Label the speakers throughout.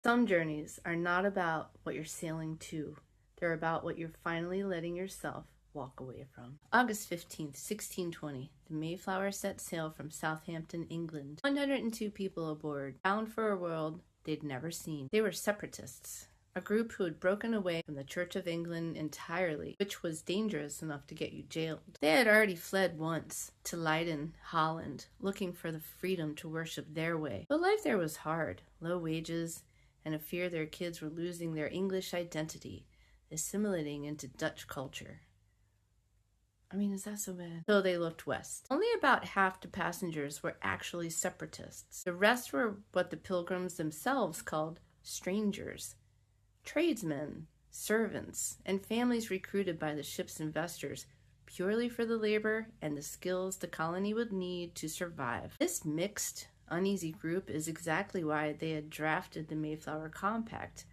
Speaker 1: Some journeys are not about what you're sailing to. They're about what you're finally letting yourself walk away from. August 15th, 1620, the Mayflower set sail from Southampton, England. 102 people aboard, bound for a world they'd never seen. They were separatists, a group who had broken away from the Church of England entirely, which was dangerous enough to get you jailed. They had already fled once to Leiden, Holland, looking for the freedom to worship their way. But life there was hard, low wages, and a fear their kids were losing their English identity, assimilating into Dutch culture. Is that so bad? So they looked west. Only about half the passengers were actually separatists. The rest were what the pilgrims themselves called strangers. Tradesmen, servants, and families recruited by the ship's investors purely for the labor and the skills the colony would need to survive. This mixed, uneasy group is exactly why they had drafted the Mayflower Compact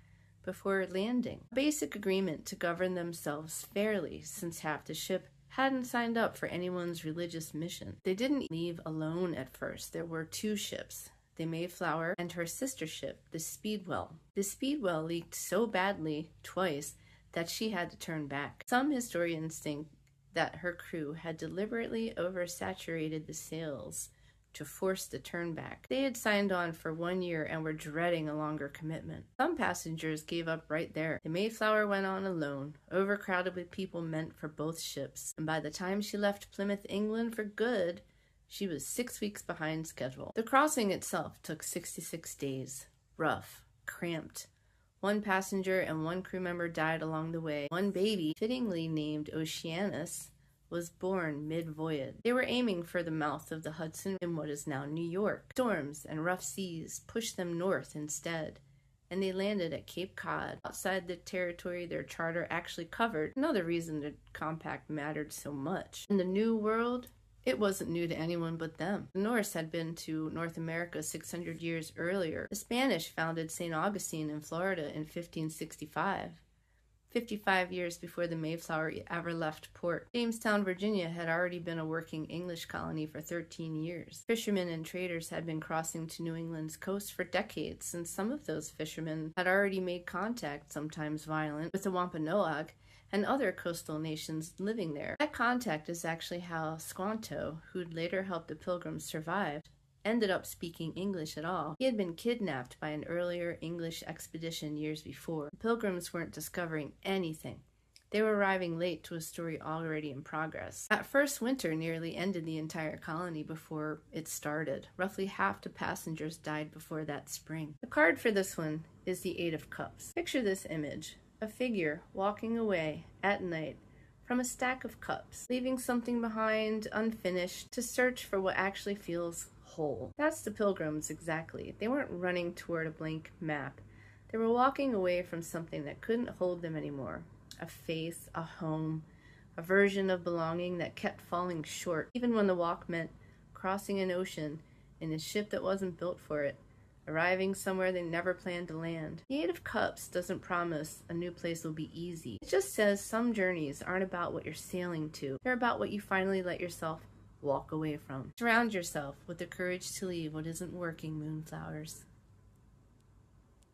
Speaker 1: before landing. A basic agreement to govern themselves fairly, since half the ship hadn't signed up for anyone's religious mission. They didn't leave alone at first. There were two ships, the Mayflower and her sister ship, the Speedwell. The Speedwell leaked so badly twice that she had to turn back. Some historians think that her crew had deliberately oversaturated the sails to force the turn back. They had signed on for 1 year and were dreading a longer commitment. Some passengers gave up right there. The Mayflower went on alone, overcrowded with people meant for both ships, and by the time she left Plymouth, England for good, she was 6 weeks behind schedule. The crossing itself took 66 days. Rough, cramped. One passenger and one crew member died along the way. One baby, fittingly named Oceanus, was born mid-voyage. They were aiming for the mouth of the Hudson in what is now New York. Storms and rough seas pushed them north instead, and they landed at Cape Cod, outside the territory their charter actually covered. Another reason the compact mattered so much. In the New World, it wasn't new to anyone but them. The Norse had been to North America 600 years earlier. The Spanish founded St. Augustine in Florida in 1565. 55 years before the Mayflower ever left port. Jamestown, Virginia had already been a working English colony for 13 years. Fishermen and traders had been crossing to New England's coast for decades, and some of those fishermen had already made contact, sometimes violent, with the Wampanoag and other coastal nations living there. That contact is actually how Squanto, who'd later helped the Pilgrims survive, ended up speaking English at all. He had been kidnapped by an earlier English expedition years before. The Pilgrims weren't discovering anything. They were arriving late to a story already in progress. That first winter nearly ended the entire colony before it started. Roughly half the passengers died before that spring. The card for this one is the Eight of Cups. Picture this image: a figure walking away at night from a stack of cups, leaving something behind unfinished to search for what actually feels whole. That's the Pilgrims exactly. They weren't running toward a blank map. They were walking away from something that couldn't hold them anymore. A faith, a home, a version of belonging that kept falling short, even when the walk meant crossing an ocean in a ship that wasn't built for it, arriving somewhere they never planned to land. The Eight of Cups doesn't promise a new place will be easy. It just says some journeys aren't about what you're sailing to. They're about what you finally let yourself walk away from. Surround yourself with the courage to leave what isn't working, Moonflowers.